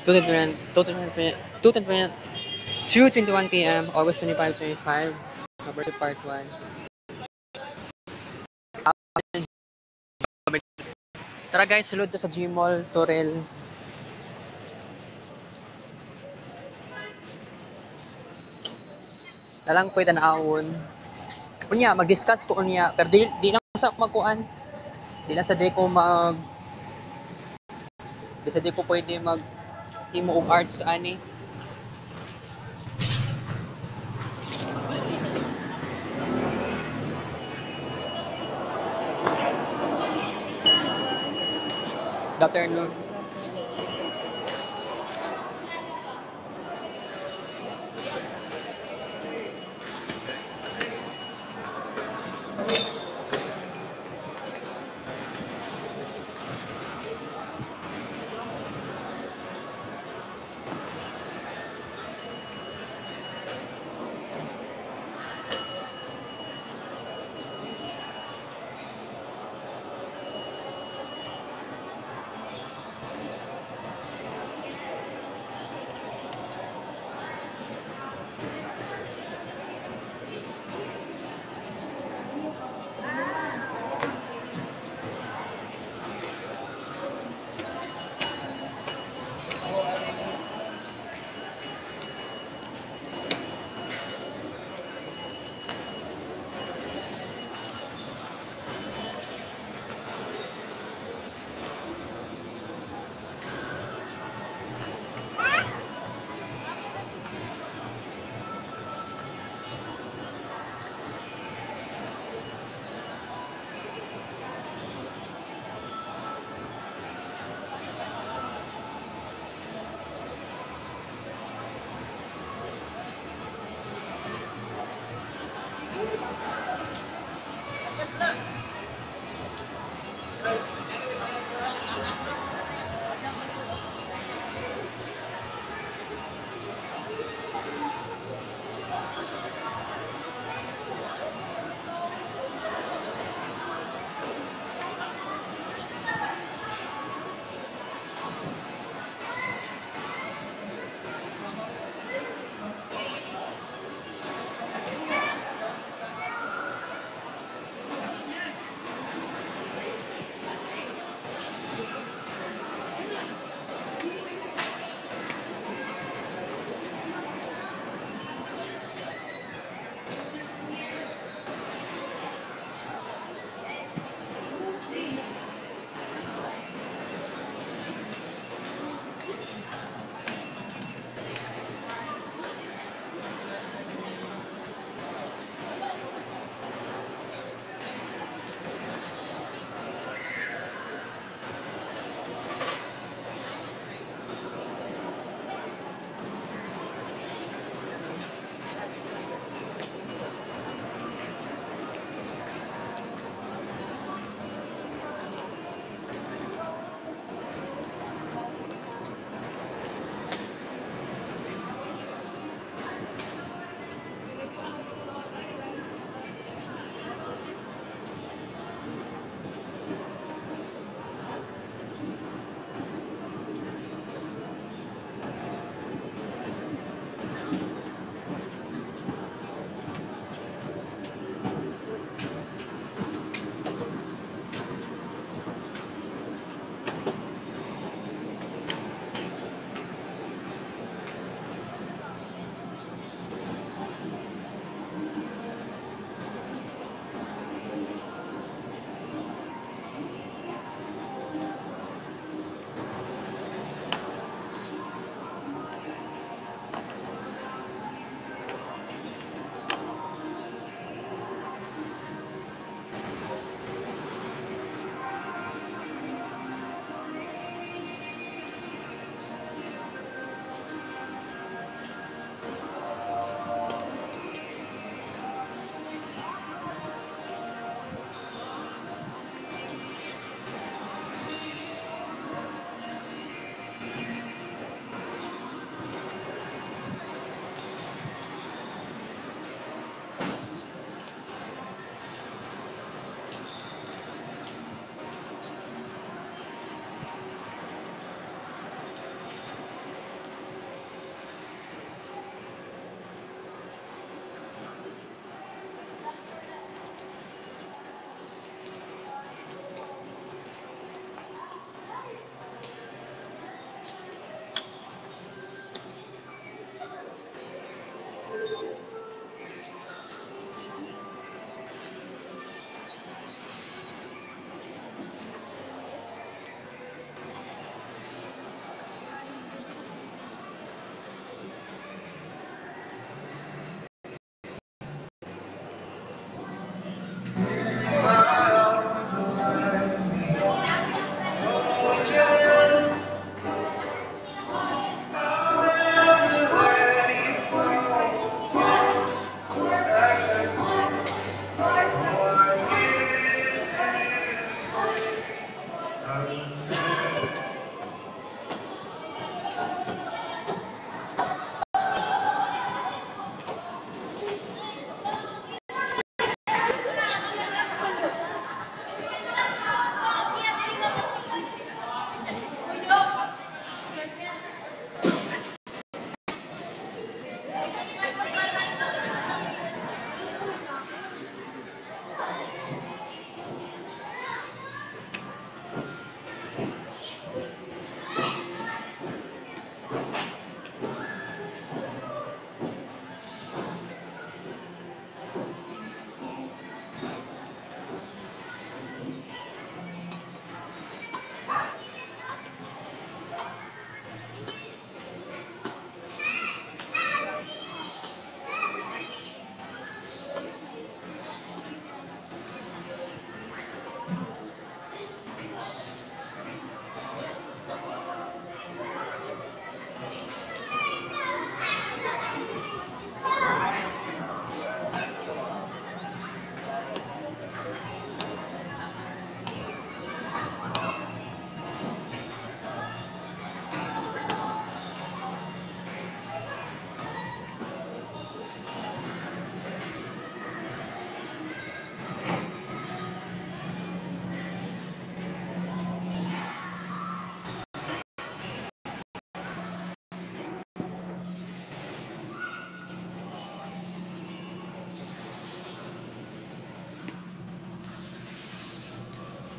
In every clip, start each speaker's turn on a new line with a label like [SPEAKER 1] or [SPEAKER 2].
[SPEAKER 1] 2:21 p.m. August 25, 25. Number 2, part 1. Tara guys, sulod ta sa Gmall, Torel. Dalang ko'y tanawon. Unya, mag-discuss ko unya. Pero di lang sa magkuan. Di lang sa day ko di sa day ko pwede mag himo og arts ani. Good afternoon.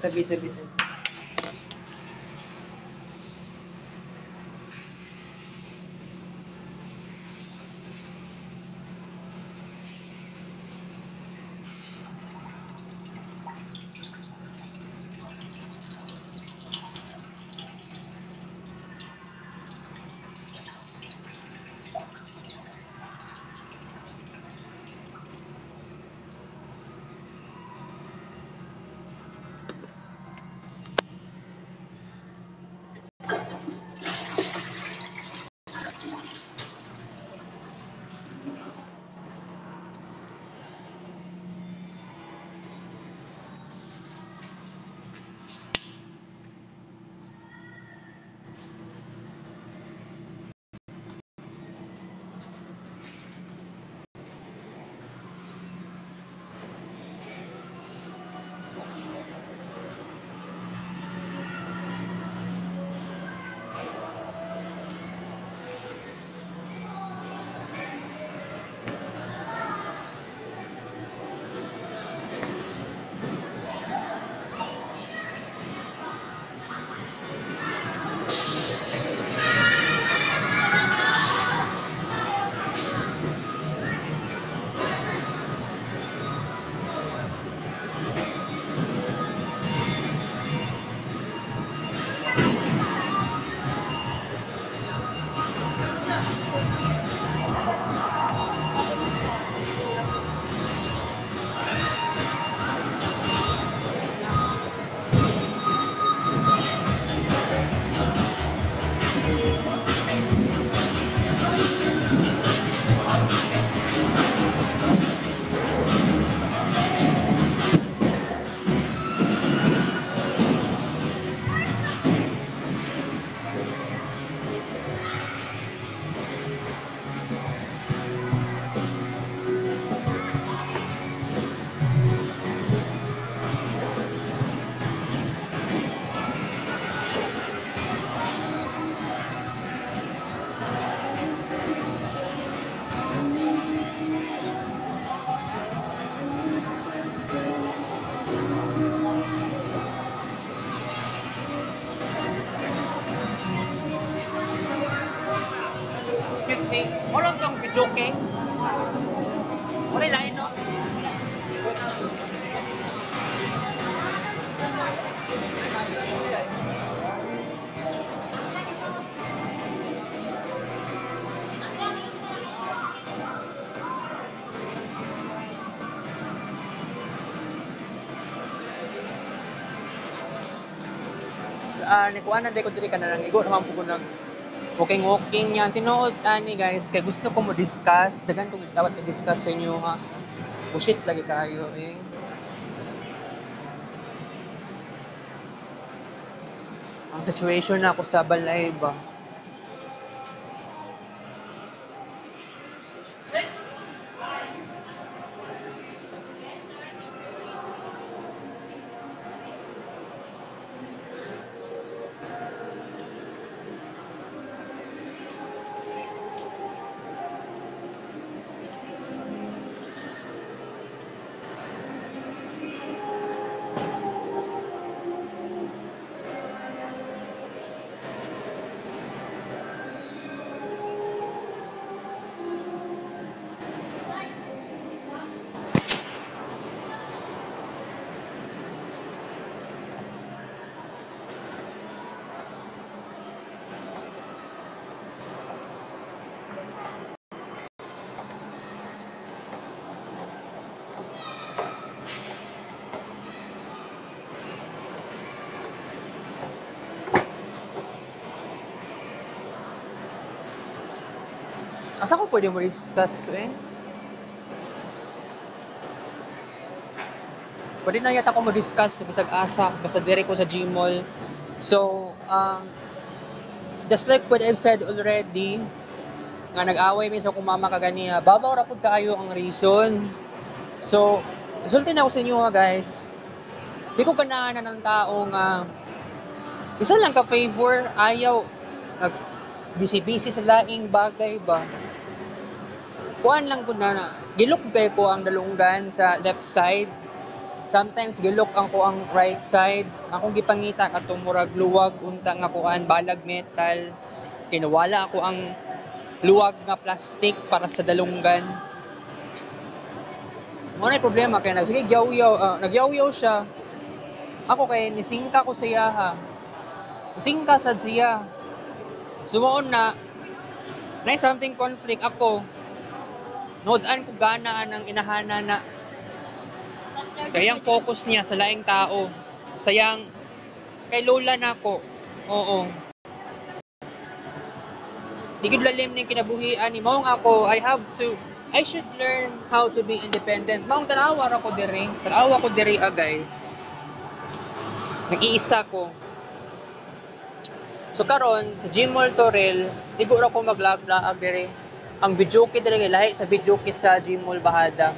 [SPEAKER 1] Tabi. Excuse me, moron kang joking? Wala lain, no? Nikuha na ko diri ka na igo naman po ko nag walking yan. Tinuod ani guys, kay gusto ko mo discuss. Dagan ko dapat i-discuss sa inyo ha. Bullshit lagi kayo eh. Ang situation na ako sa balay ba. Asa ko pwede mo discuss eh? Pwede na yata ko mo discuss bisag asa basta dire ko sa Gmall. So, just like what I've said already, nga nag-away mi sa akong mama kaganiya, babaw ra pud kaayo ang reason. So, isulti na ako sa inyo ha guys. Di ko ganahan ng tao nga isa lang ka favor, ayaw nag busy-busy sa laing bagay ba. Kuan lang ko na gilok kay ko ang dalunggan sa left side. Sometimes gilok ko ang right side. Akong gipangita katong murag luwag unta nga kuan balag metal. Kinawala ako ang luwag nga plastic para sa dalunggan. Mo na problema kay sige nagyaw-yaw siya. Ako kay nisingka ko siya ha. Nisingka sad siya. Sumoon na something conflict ako. Nood-an ko ganaan ang inahana na kayang focus niya sa laing tao. Sayang kay lola na ako. Oo. Di gud lalim ning kinabuhian ni maong ako. I should learn how to be independent. Maong tanawa ra ko diri. Tanawa ko diri guys. Nag-iisa ko. So karon sa Gmall Toril, igo ra ko maglag-laag diri. Ang videoke diri lahi sa videoke sa Gmall Bahada.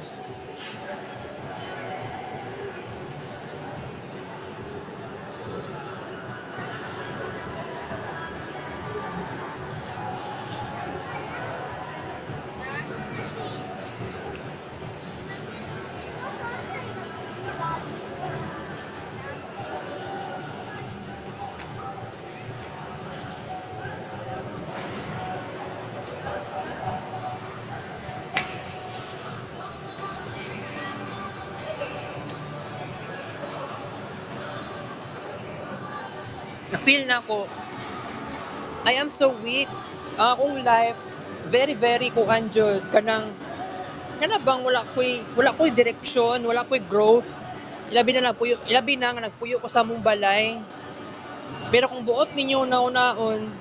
[SPEAKER 1] Na-feel na ko, I am so weak. Ang akong life, very, very kuanjod. Kanang bang wala ko'y direksyon, wala ko'y growth. Ilabi na nga nagpuyo ko sa mong balay. Pero kung buot ninyo naon,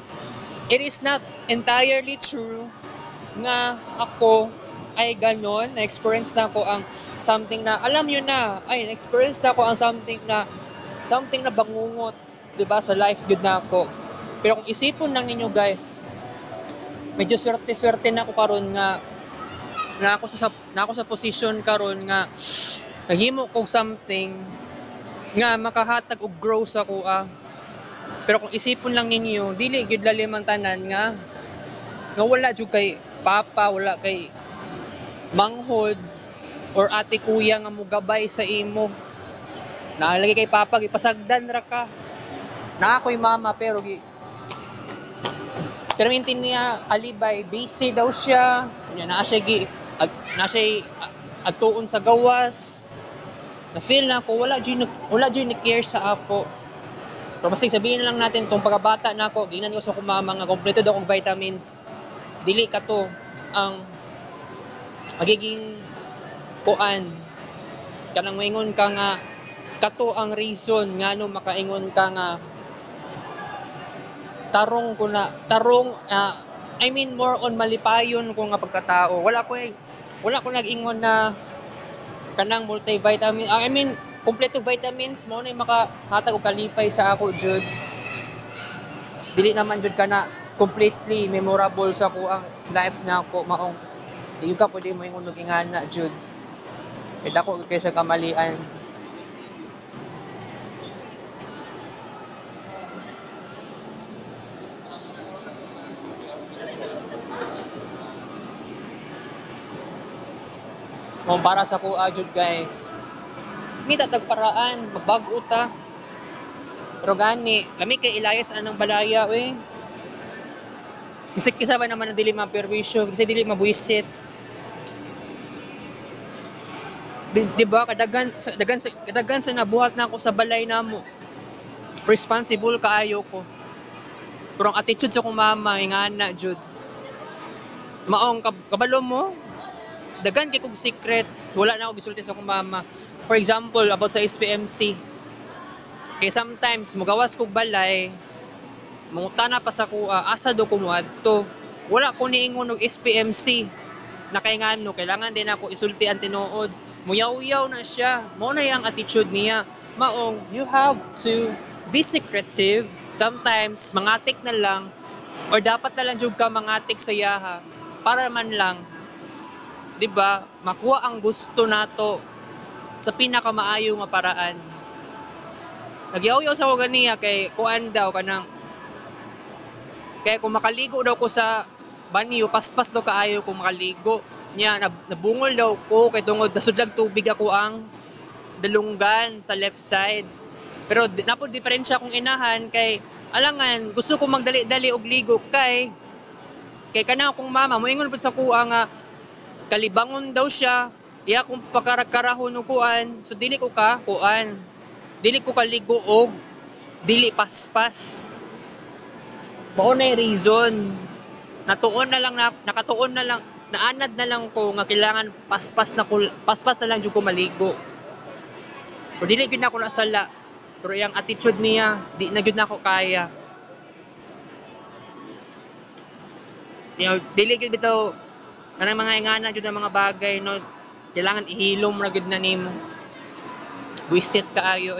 [SPEAKER 1] it is not entirely true nga ako ay ganon. Na-experience na ko ang something na, alam nyo na, na-experience na ko ang something na bangungot. Diba, sa life good na ako. Pero kung isipon lang ninyo guys, medyo swerte na ako karon nga na ako sa position karon nga naghimo kog something nga makahatag og growth ako Pero kung isipon lang ninyo, dili gyud lalim ang tanan nga wala jud kay papa, wala kay manghod or ate kuya nga mogabay sa imo. Naalagi kay papa gipasagdan ra ka. Na ako'y mama pero maintain niya alibay, busy daw siya. Na siya atuon sa gawas. Na feel na ako wala jud ni care sa ako. Pero basta sabihin lang natin tong pagkabata na ako, ginan ko sa akong mama nga kompleto daw kog vitamins. Dili ka to ang magiging kuan kanang moingon ka nga kato ang reason ngano makaingon ka nga I mean more on malipayon ko nga pagkatao. Wala ko nag-ingon na kanang multivitamin. I mean kompleto vitamins mo na makahatag og kalipay sa ako jud. Dili naman jud kana completely memorable sa ko ang lives na ako maong di ka pwede mo ingon og ingana jud. Kay dako kay sa kamalian. Kung para sa kuha jud guys. Ni tatag paraan, magbag-o ta. Pero gani, lami kay ilayas anang balaya we. Kasi kisa ba naman ang dili maperwisyo, kasi dili mabuisit. Di ba kadagan sa nabuhat na ako sa balay namo. Responsible kaayo ko. Pero ang attitude sa kong mama ingana jud. Maong kabalo mo, dagan kay kog secrets, wala na ako gisulti sa akong mama. For example, about sa SPMC. Kay sometimes mugawas kog balay, mangutana pa sa kuha, asa do ko moadto. Wala ko niingon og SPMC. Na kay ngano, kailangan din ako isulti ang tinuod. Muyaw-yaw na siya. Mao na yang attitude niya. Maong, you have to be secretive. Sometimes mangatik na lang or dapat na lang jud ka mangatik sa yaha para man lang 'di ba, makuha ang gusto nato sa pinakamaayo nga paraan. Nagyaw-yaw sa ko ganiya kay kuan daw kanang kay kung makaligo daw ko sa banyo, paspas daw kaayo kung makaligo. Nya nabungol daw ko kay tungod nasudlag tubig ako ang dalunggan sa left side. Pero napo diferensya kong inahan kay alangan gusto ko magdali-dali og ligo kay kana akong mama moingon pud sa kuha nga kalibangon daw siya iya kung pakakarahon og kuan so dili ko ka kuan dili ko kaligo og dili paspas mao na reason natuon na lang nakatuon na lang naanad na lang ko nga kailangan paspas na lang jud ko maligo o dili gyud na ako nasala pero yung attitude niya di na gyud na ako kaya dili gyud bitaw kanang mga ingana jud ang mga bagay no kailangan ihilom ra gyud na nimo buisit kaayo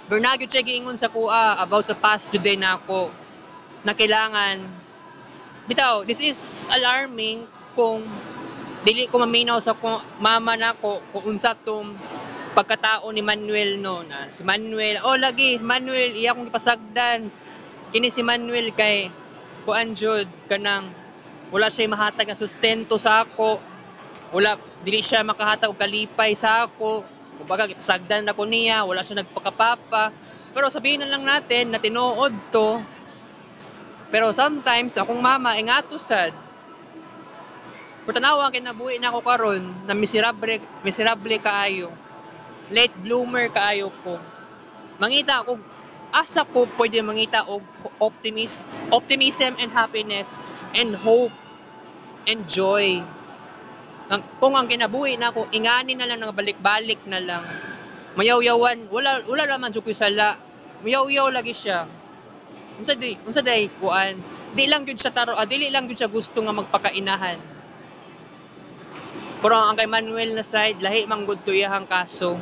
[SPEAKER 1] pero na gyud siya giingon sa kuha about sa past today na ako na kailangan bitaw this is alarming kung dili ko maminaw sa mama nako kung unsa tong pagkatao ni Manuel no na si Manuel lagi Manuel iya kong ipasagdan kini si Manuel kay kuan jud kanang wala siya mahatag nga sustento sa ako wala dili siya makahatag og kalipay sa ako kumbaga ipasagdan na ko niya wala siya nagpakapapa pero sabihin na lang natin na tinuod to pero sometimes akong mama ay ngato sad pero tanawa kinabuhi na ako karon na miserable kaayo late bloomer kaayo ko mangita ako asa ko pwede mangita og optimism and happiness and hope and joy kung ang kinabuhi na ako ingani na lang balik-balik na lang mayaw-yawan wala naman jud ko sala mayaw-yaw lagi siya unsa day kuan di lang gyud siya dili lang gyud siya gusto nga magpakainahan pero ang kay Manuel na side lahi man gud tuyahang kaso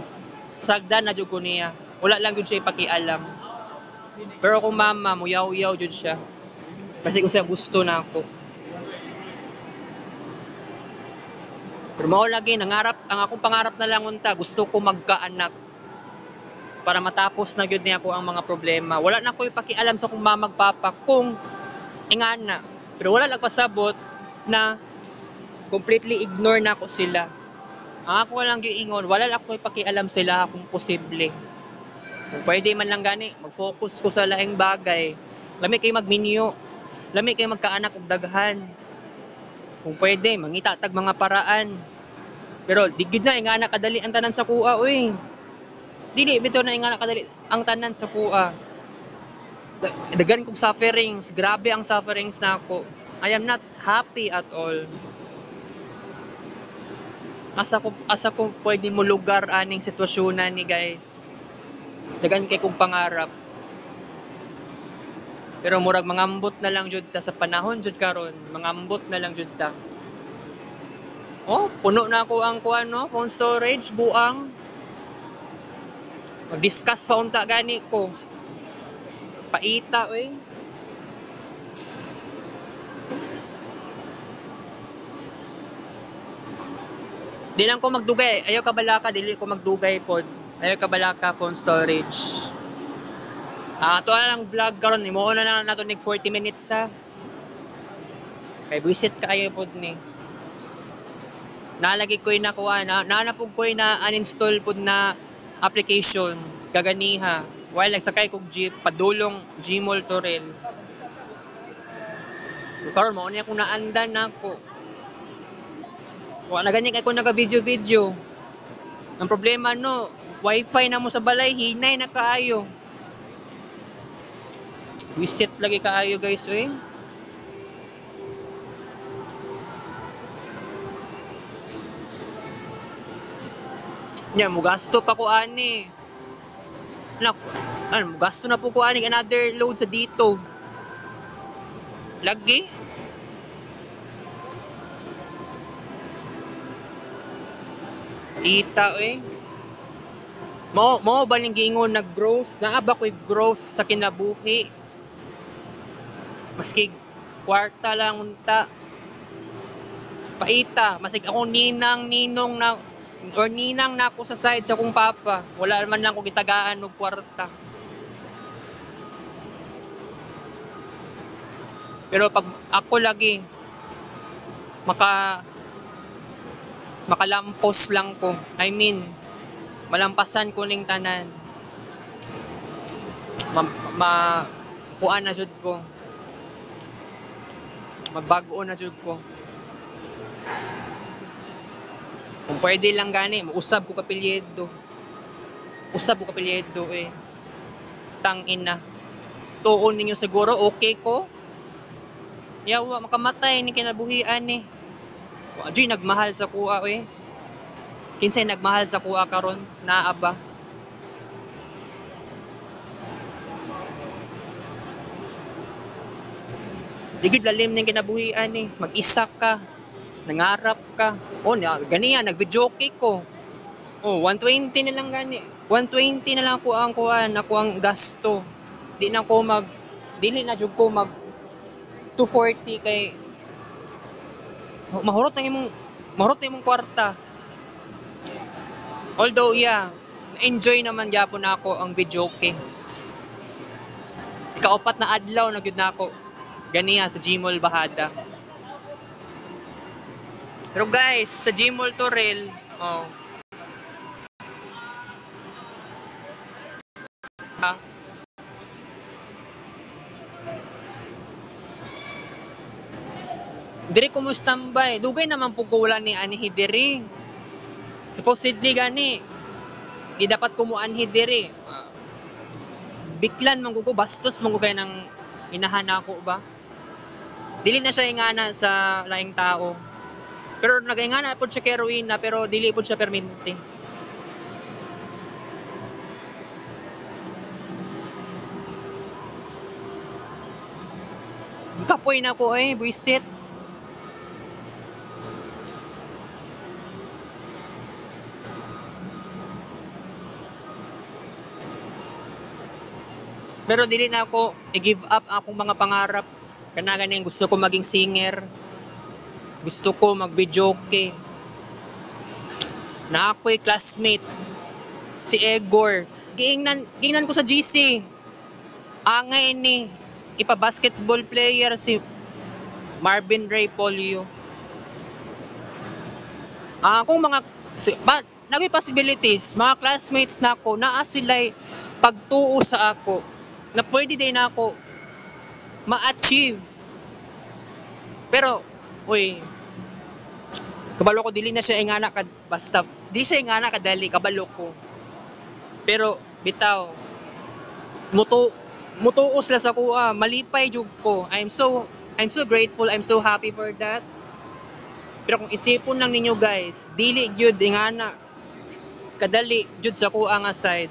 [SPEAKER 1] sagdan na jud ko niya wala lang jud siya ipakialam pero kung mama mo yaw-yaw jud siya kasi kung siya gusto na ako pero mao lagi nangarap ang akong pangarap na lang unta gusto ko magkaanak para matapos na gyud niya ako ang mga problema wala na ko ipakialam sa kung mama magpapa kung ingana pero wala lang pasabot na completely ignore na ako sila ang ako lang giingon wala lang ko ipakialam sila kung posible kung pwede man lang gani mag-focus ko sa laing bagay lami kay magminyo lami kay magkaanak og daghan kung pwede mangita tag mga paraan pero di gid na ingana kadali ang tanan sa kuha oy dili bitaw na ingana kadali ang tanan sa kuha dagan kong sufferings grabe ang sufferings na ako I am not happy at all asa ko pwede mo lugar aning sitwasyon na ni guys dagan kay kong pangarap pero murag mangambot na lang jud ta sa panahon jud karon mangambot na lang jud ta puno na ako ang kuan no phone storage buang mag-discuss pa unta gani ko paita di lang ko magdugay ayaw ka balaka dili ko magdugay pod ayaw ka balaka phone storage ato na lang vlog karon imo na nato nig 40 minutes sa kay visit kaayo pod ni nalagi ko na kuha nanapog ko na uninstall pod na application kaganiha while nagsakay kog jeep padulong Gmall Torel karon mao niya kung naandan nako wala gani kay ko naga video ang problema no wifi na mo sa balay hinay na kaayo visit lagi kaayo guys nya mo gasto pa ko ani mo gasto na po ko ani another load sa dito lagi ita mo ba ning giingon nag growth naa ba ko'y growth sa kinabuhi maski kwarta lang unta paita masig ako ninong na or ninang na ako sa side sa kong papa wala man lang ko gitagaan og kwarta pero pag ako lagi Makalampos lang ko. I mean, malampasan ko ning tanan. Kuan na jud ko. Magbag-o na jud ko. Kung pwede lang gani, usab ko kapilyedo. Usab ko kapilyedo eh. Tangin na. Tuon ninyo siguro, okay ko? Yawa, makamatay ni kinabuhian eh. Diyo'y nagmahal sa kuha eh. Kinsay nagmahal sa kuha karon naa ba? Digid lalim ning kinabuhian eh. Mag-isa ka. Nangarap ka. Oh, ganiya, nag-videoke ko. Oh, 120 na lang gani. 120 na lang ako ang kuan, ako ang gasto. Di na ko dili na jud ko mag 240 kay mahurot na imong kwarta. Although yeah, enjoy naman gyapon ako ang videoke. Ikaapat na adlaw na gyud nako ganiya sa Gmall Bahada. Pero guys, sa Gmall Toril, oh. Diri ko mo standby. Dugay naman po ko wala ni anhi diri. Supposedly gani, di dapat ko mo anhi diri. Biklan man ko bastos man ko kay nang inahana ko ba. Dili na siya ingana sa laing tao. Pero nagaingana pod siya kay Rowena pero dili pod siya permente. Kapoy na ko eh, buisit. Pero dili na ako i-give up akong mga pangarap. Kana ganing gusto ko maging singer. Gusto ko mag-videoke. Na ako'y classmate si Egor. Giingnan ko sa GC. Angay ni ipa-basketball player si Marvin Ray Polio. Kung mga nagoy possibilities, mga classmates nako naa sila'y pagtuo sa ako na pwede din ako ma-achieve. Pero, uy, kabalo ko dili na siya ingana kad basta di siya ingana kadali kabalo ko. Pero bitaw mutuos la sa kuha, malipay jud ko. I'm so grateful, I'm so happy for that. Pero kung isipon lang ninyo guys, dili gyud ingana kadali jud sa kuha nga side.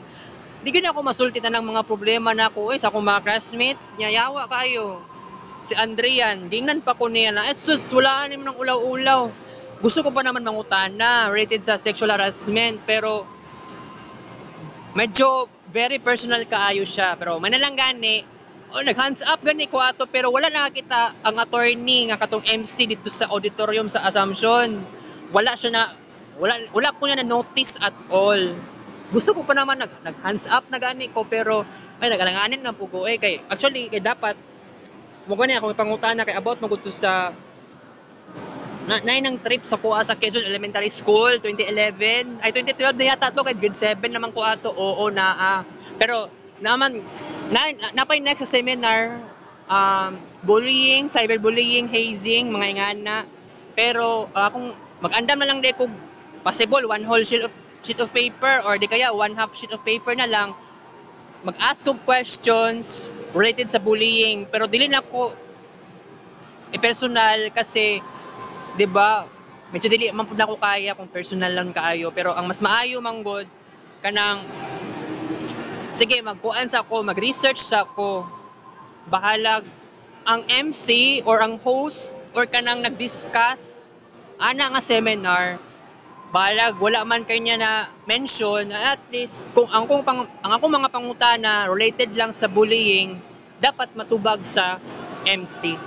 [SPEAKER 1] Di gyud ako masulti na ng mga problema na ako sa akong mga classmates, yayawa kayo. Si Andrian, gingnan pa ko niya na, sus, wala naman ng ulaw-ulaw. Gusto ko pa naman mangutana, rated sa sexual harassment, pero medyo very personal kaayo siya. Pero manalang gani, nag-hands up gani ko ato, pero wala nakakita ang attorney nga katong MC dito sa auditorium sa Assumption. Wala ko niya na notice at all. Gusto ko pa naman nag-hands up na gani ko, pero ay nagalanganin na po ko kay actually kay dapat mo gani ako pangutana kay about magusto sa nay nang trip sa kuha sa Quezon Elementary School 2011 ay 2012 na yata to kay grade 7 naman ko ato oo naa pero naman napay next sa seminar bullying, cyberbullying, hazing mga ingana pero kung mag-andam na lang di ko possible one whole sheet of paper or di kaya one half sheet of paper na lang mag-ask of questions related sa bullying pero dili na ko personal kasi 'di ba medyo dili man pud ako kaya kung personal lang kaayo pero ang mas maayo man gud kanang sige magkuan sa ako mag-research sa ako bahalag ang MC or ang host or kanang nag-discuss ana nga seminar balag wala man kanya na mention at least kung ang akong mga pangutana related lang sa bullying dapat matubag sa MC.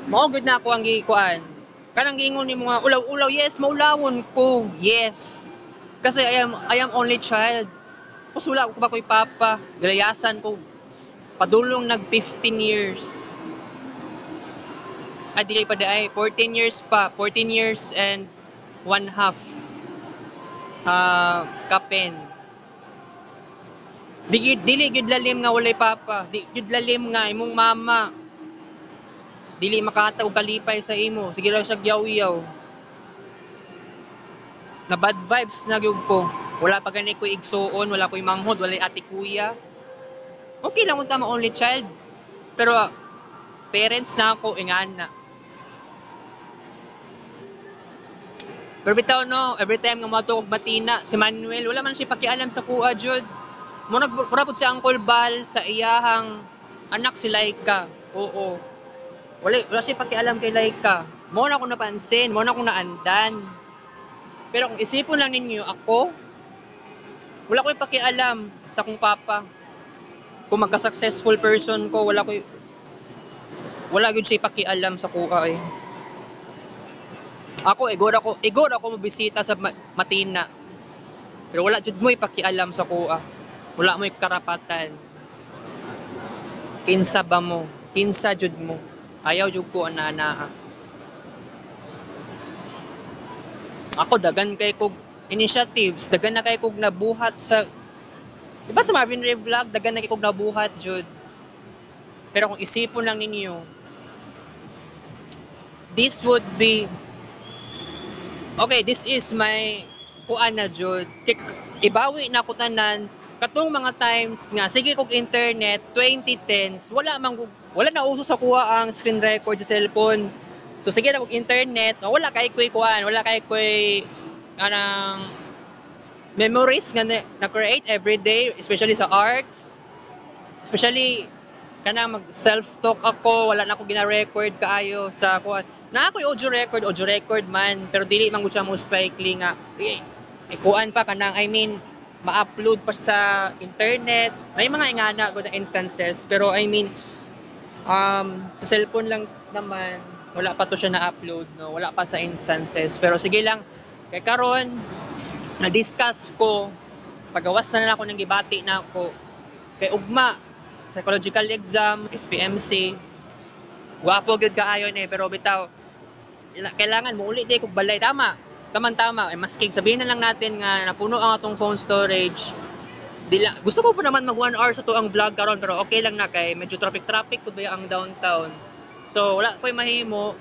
[SPEAKER 1] Mao gud na ako ang gikuan. Kanang giingon ni mga ulaw-ulaw, yes, maulawon ko. Yes. Kasi I am only child. Pusula ko ba ko'y papa, galayasan ko. Padulong nag 15 years. Dili pa ay 14 years pa, 14 years and one half kapen. Dili gyud lalim nga walay papa. Di gyud lalim nga imong mama. Dili makataw og kalipay sa imo. Sige lang siya yaw-yaw. Na bad vibes na gyud ko. Wala pa gani ko igsuon, wala ko'y manghod, wala ate kuya. Okay lang unta ma only child. Pero parents na ako ingana. Pero bitaw no, every time nga mato og matina si Manuel, wala man siya pakialam sa kuha jud. Mo nagpura pud si Uncle Bal sa iyahang anak si Laika. Oo. Wala siya pakialam kay Laika. Mo na ko napansin, mo na ko naandan. Pero kung isipon lang ninyo ako, wala ko'y pakialam sa kong papa. Kung magka-successful person ko, wala gyud siya pakialam sa kuha eh. Ako igor ako mabisita sa matina. Pero wala jud mo'y pakialam sa kuha. Wala mo'y karapatan. Kinsa ba mo? Kinsa jud mo? Ayaw jud ko ana-ana. Ako dagan kay kog initiatives, dagan na kay kog nabuhat sa diba sa Marvin Ray Vlog, dagan na kay kog nabuhat jud. Pero kung isipon lang ninyo, this would be okay, this is my kuan na jud. Ibawi na ko tanan katong mga times nga sige kog internet 2010s wala na uso sa kuha ang screen record sa cellphone. So sige na kog internet, wala kay kuan, wala kay kanang memories nga na create every day, especially sa arts. Especially kanang mag self-talk ako, wala na ako gina-record kaayo sa kuan. Na ako'y audio record man, pero dili man gud siya most likely nga kuan pa kanang ma-upload pa sa internet. May mga ingana gud na instances, pero sa cellphone lang naman wala pa to siya na-upload, no? Wala pa sa instances. Pero sige lang, kay karon na-discuss ko, pagawas na ako ng gibati na ako kay ugma psychological exam, SPMC. Guwapo gyud kaayon pero bitaw kailangan mo uli di kog balay tama. Tama. Maskig sabihin na lang natin nga napuno ang atong phone storage. Gusto ko po naman mag 1 hour sa to ang vlog karon pero okay lang na kay medyo traffic pud ba ang downtown. So wala ko'y mahimo.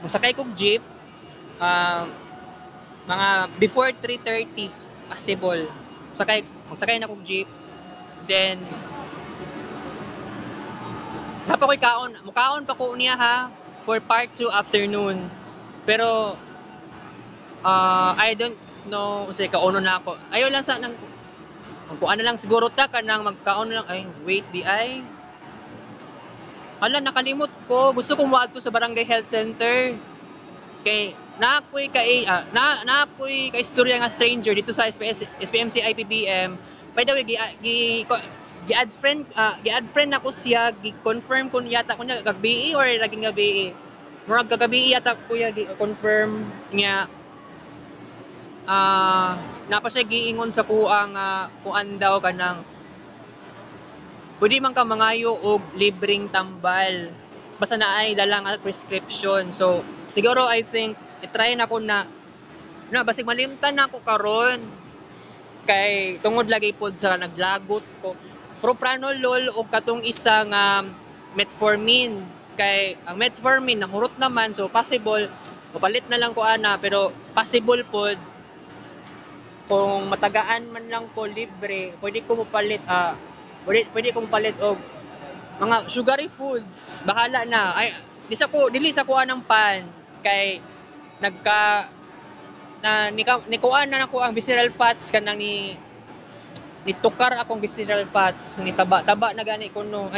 [SPEAKER 1] Masakay kog jeep mga before 3:30 possible. Magsakay na kog jeep. Then ko'y mukaon pa ko niya ha for part 2 afternoon. Pero I don't know kasi kauno na ako. Ayaw lang sa nang kuan na lang siguro ta kanang magkaon lang ay wait di ay. Hala nakalimot ko. Gusto kong moadto sa Barangay Health Center. Kay naapoy kay istorya nga stranger dito sa SPMC IPBM. By the way, gi-add friend ako siya, gi-confirm ko yata ko niya gagbi or laging gabi. Murag kagabi yata ko ya gi-confirm niya napa siya giingon sa kuang kuan daw kanang pwede man ka mangayo og libreng tambal basta na ay dalang prescription. So siguro I think i-try na ko na basig malimtan na ako karon kay tungod lagi pod sa naglagot ko propranolol o katong isa nga metformin kay ang metformin nahurot naman so possible mapalit na lang ko ana pero possible pod kung matagaan man lang ko libre pwede ko mapalit pwede ko mapalit og mga sugary foods bahala na ay dili sa kuha ng pan kay nikuan na nako ang visceral fats kanang nitukar akong visceral fats ni taba na gani ko no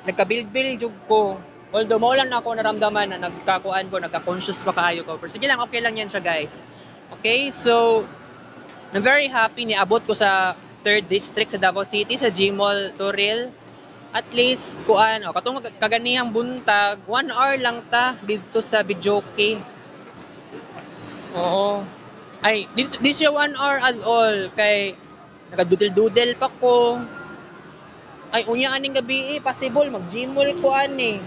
[SPEAKER 1] nagkabilbil jud ko although mo lang ako naramdaman na nagka-conscious pa kaayo ko pero sige lang okay lang yan siya guys. Okay, so I'm very happy ni abot ko sa 3rd district sa Davao City sa Gmall Toril. At least katong kaganihang buntag 1 hour lang ta dito sa Bijoke. Oo. Ay, di siya 1 hour at all kay nagadudel-dudel pa ko. Ay, unya aning gabi possible mag-Gmall ko ani.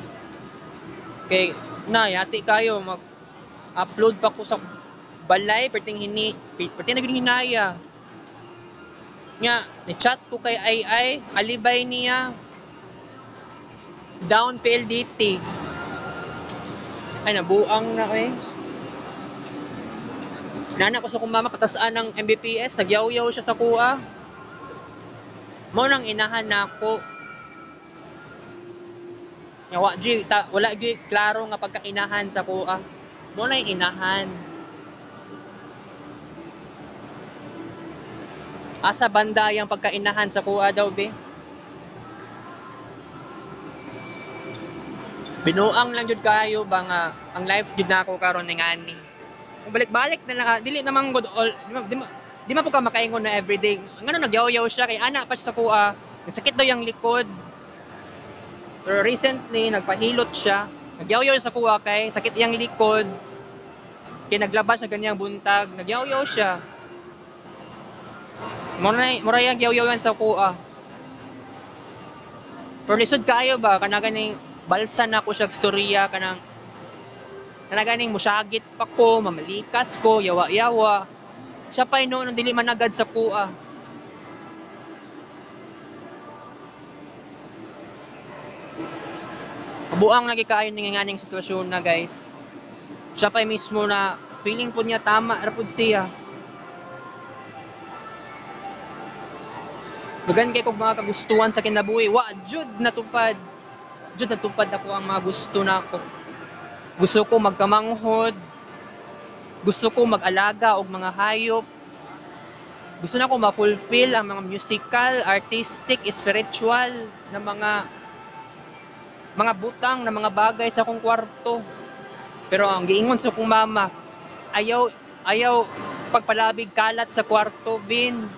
[SPEAKER 1] Kay yati kayo mag-upload pa ko sa balay perting naging hinaya. Nya ni chat ko kay ay alibay niya down PLDT. Ay nabuang na eh. Nana ko sa kong mama patasaan ng MBPS, nagyaw-yaw siya sa kuha. Mo nang inahan nako. Nya wala gi klaro nga pagkainahan sa kuha. Mo na inahan. Asa banda yung pagkainahan sa kuha daw be? Binuang lang jud kayo ba nga ang life jud nako karon ning ani. Balik-balik na lang dili naman good all di man po ka makaingon na everyday. Ngano nagyaw-yaw siya kay ana pa siya sa kuha. Sakit daw yung likod. Pero recently nagpahilot siya. Nagyaw-yaw sa kuha kay sakit yung likod. Kaya naglabas na ganyang buntag, nagyaw-yaw siya. Mura yung yaw-yawan sa kuha. Pero lisod kaayo ba kanang balsa na ko siya storya kanang ganing musyagit pa ko, mamalikas ko, yawa-yawa. Siya pa noon dili managad sa kuha. Buang lagi kaayo ning nganing sitwasyon na guys. Siya pa mismo na feeling po niya tama ra pud siya. Dagan kay kog mga kagustuhan sa kinabuhi, wa jud natupad. Jud natupad ako ang mga gusto nako. Gusto ko magkamanghod. Gusto ko mag-alaga og mga hayop. Gusto na ko ma-fulfill ang mga musical, artistic, spiritual na mga butang na mga bagay sa akong kwarto. Pero ang giingon sa akong mama, ayaw pagpalabig kalat sa kwarto bin.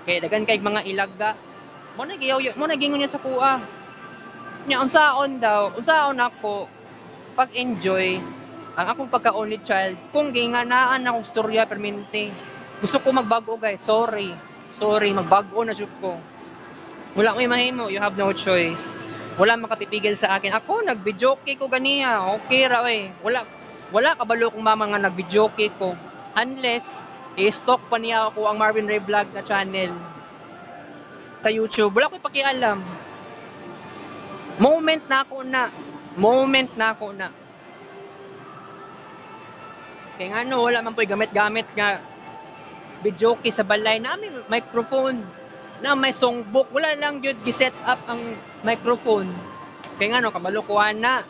[SPEAKER 1] Kaya dagan kay mga ilaga. Mo nagingon niya sa kuha. Nya unsaon ako pag-enjoy ang akong pagka-only child kung ginganaan akong storya permente. Gusto ko magbago guys. Sorry, magbago na jud ko. Wala may mahimo, you have no choice. Wala makapipigil sa akin. Ako nag-videoke ko ganiya. Okay ra eh. Wala kabalo kong mama nga nag-videoke ko. Unless i-stalk pa niya ako ang Marvin Ray Vlog na channel sa YouTube. Wala ko pakialam. Moment na ako na. Kaya nga no, wala man po'y gamit-gamit nga videoke sa balay na may microphone na may songbook. Wala lang yun gi-set up ang microphone. Kaya nga no, kabalukuhan na.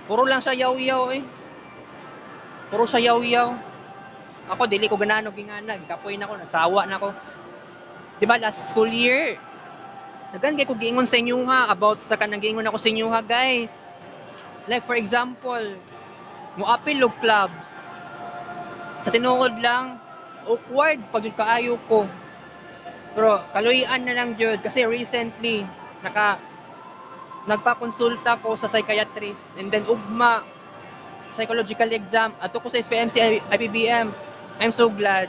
[SPEAKER 1] Puro lang sa yaw-yaw eh. Puro sa yaw-yaw. Ako, dili ko ganano gingana. Gikapoy na ko, nasawa na ko. Diba last school year, nagangay ko giingon sa inyo ha about sa kanang giingon ako sa inyo ha guys. Like for example, moapil og clubs. Sa tinuod lang, awkward pag yun kaayo ko. Pero kaluyan na lang jud kasi recently nagpakonsulta ko sa psychiatrist and then ugma psychological exam ato ko sa SPMC IPBM. I'm so glad.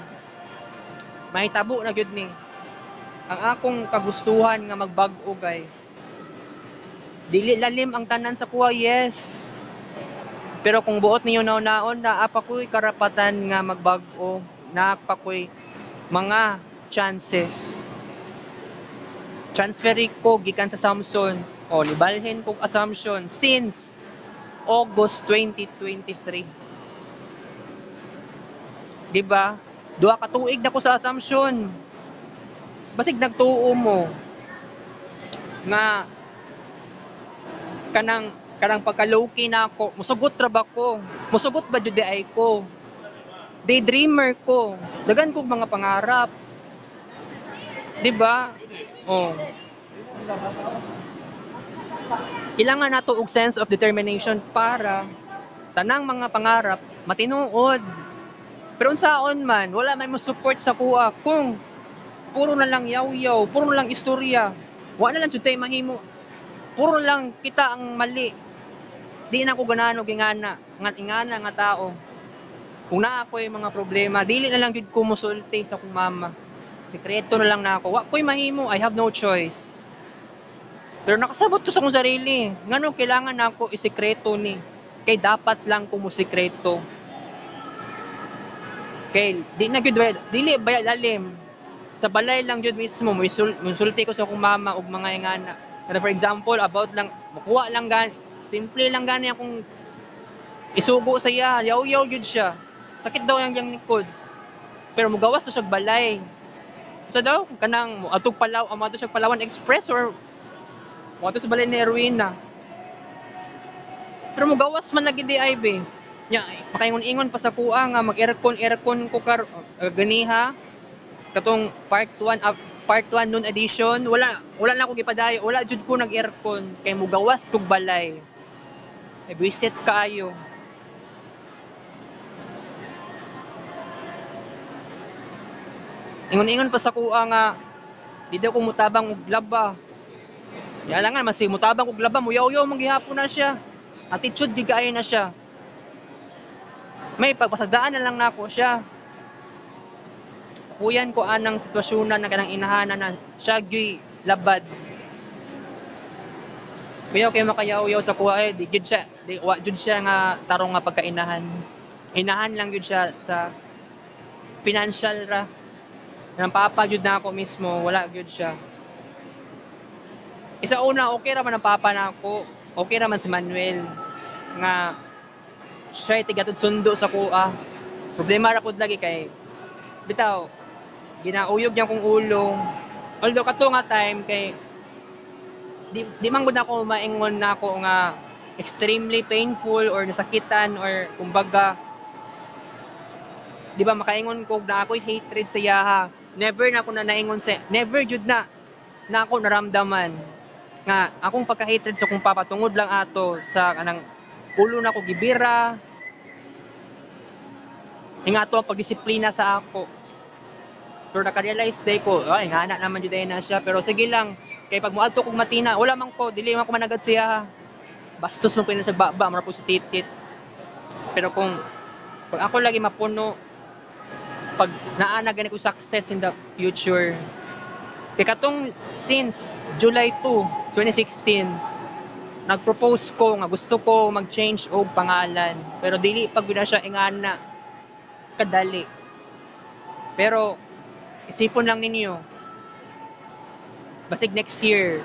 [SPEAKER 1] May tabo na jud ni. Ang akong kagustuhan nga magbag-o guys. Dili lalim ang tanan sa kuha, yes. Pero kung buot ninyo naon na apa ko'y karapatan nga magbag-o, na apa ko'y mga chances. Transferi ko gikan sa Samsung o nibalhin kong assumption since August 2023. Diba? Duha ka tuig na ko sa assumption. Basig nagtuo mo nga kanang pagka-low-key na ako, musugot ra ba ko? Musugot ba jud ay ko? Daydreamer ko. Dagan kog mga pangarap. 'Di ba? Oh. Kailangan nato og sense of determination para tanang mga pangarap matinuod. Pero unsaon man, wala man mo support sa kuha kung puro na lang yaw-yaw, puro na lang istorya. Wa na lang jud tay mahimo. Puro lang kita ang mali. Di na ko ganano gingana, ingana nga tao. Kung naa ko'y mga problema, dili na lang jud ko musulti sa kong mama. Sikreto na lang nako. Wa ko'y mahimo, I have no choice. Pero nakasabot ko sa kong sarili. Ngano kailangan nako isikreto ni. Kay dapat lang ko mo sikreto. Kay di na gyud dili baya lalim. Sa balay lang jud mismo musulti ko sa akong mama ug mga ingana. Pero for example about lang makuha lang simple lang gani akong isugo sa iya, yaw-yaw jud siya. Sakit daw yang likod. Pero mugawas to sa balay. Sa daw kanang atog Palaw, ato siya Palawan Express or mo sa balay ni Erwina. Pero mugawas man lagi di ay be. Nya makaingon-ingon pa sa kuha nga mag-aircon ko ganiha. Katong part 1 noon edition, wala na ako gipadayo, wala jud ko nag-aircon kay mugawas kog balay. Ay visit kaayo. Ingon-ingon pa sa kuha nga di daw ko mutabang og laba. Di alangan mas mutabang og laba, muyaw-yaw man gihapon na siya. Attitude di kaayo na siya. May pagpasagdaan na lang nako siya. Kuyan ko anang sitwasyon na kanang inahanan na siya gyud labad. Kuya kay makayaw-yaw sa kuha di gyud siya, di wa jud siya nga tarong nga pagkainahan. Inahan lang gyud siya sa financial ra. Nang papa jud na ako mismo, wala gyud siya. Isa una okay ra man ang papa nako. Okay ra man si Manuel nga siya tigatod sundo sa kuha. Problema ra pud lagi kay bitaw ginauyog niya kong ulo. Although kato nga time kay di man gud ako maingon nako nga extremely painful or nasakitan or kumbaga di ba makaingon ko na ako'y hatred sa yaha. Never na ako na naingon sa never jud na ako naramdaman nga akong pagka-hatred sa kong papa tungod lang ato sa kanang ulo na ko gibira. Nga ato ang pagdisiplina sa ako. Pero naka-realize day ko, ay ngana naman jud na siya pero sige lang kay pag moadto kog matina wala man ko dili man ko managad siya. Bastos man pinasa baba mara po si titit. Pero kung pag ako lagi mapuno pag naana gani ko success in the future. Kay katong since July 2, 2016 nag-propose ko nga gusto ko mag-change og pangalan pero dili pag na siya ingana kadali. Pero isipon lang ninyo basig next year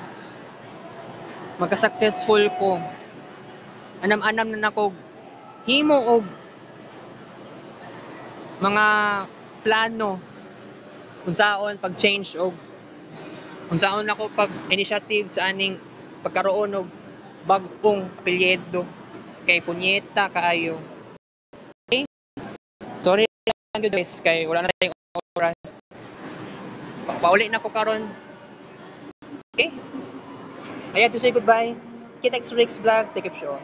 [SPEAKER 1] magka-successful ko anam-anam na nako himo og mga plano unsaon pag-change og unsaon ako pag initiative sa aning pagkaroon og bag-ong apelyido kay punyeta kaayo. Okay? Sorry lang guys kay wala na tayong oras. Pauli na ko karon. Okay? I have to say goodbye. Kitex Rick's vlog, take up show.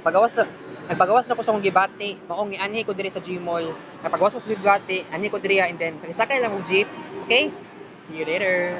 [SPEAKER 1] Nagpagawas na ko sa akong gibati, maong gianhi ko diri sa Gmall. Nagpagawas ko sa gibati, anhi ko diri and then sa isakay lang og jeep. Okay? See you later.